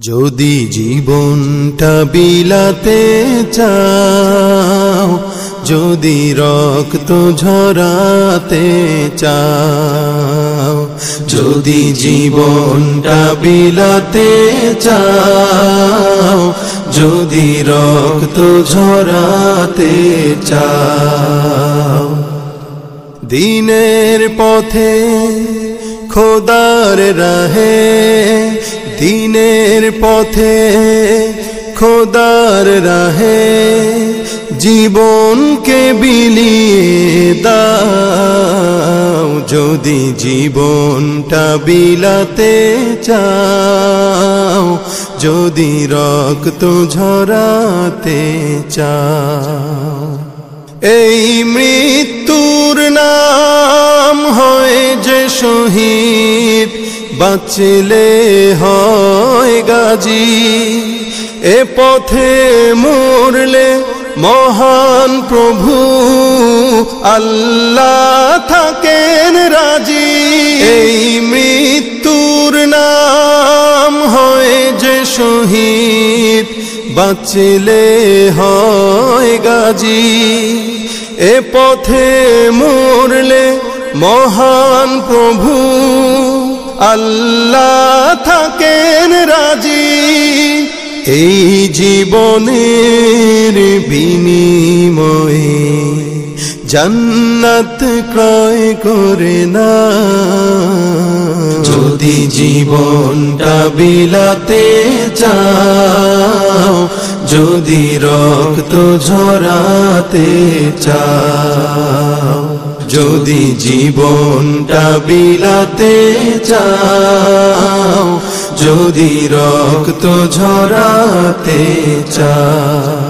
যদি জীবনটা বিলাতে চাও, যদি রক্ত ঝরাতে চাও, যদি জীবনটা বিলাতে চাও, যদি রক্ত ঝরাতে চাও, দিনের পথে খোদার রাহে, দিনের পথে খোদার রাহে জীবনকে বিলিয়ে দাও। যদি জীবনটা বিলাতে চাও, যদি রক্ত ঝরাতে চাও, এই মৃত্যুর নাম হয় যে শহীদ, বাঁচলে হয় গাজী। এ পথে মরলে মহান প্রভু আল্লাহ থাকেন রাজি। এই মৃত্যুর নাম হয় যে শহীদ, বাঁচলে হয় গাজী। এ পথে মরলে মহান প্রভু আল্লাহ থাকেন রাজি। এই জীবনের বিনিময়ে জান্নাত ক্রয় করে না। যদি জীবনটা বিলাতে চাও, যদি রক্ত ঝরাতে চাও, যদি জীবনটা বিলাতে চাও, যদি রক্ত ঝরাতে চাও।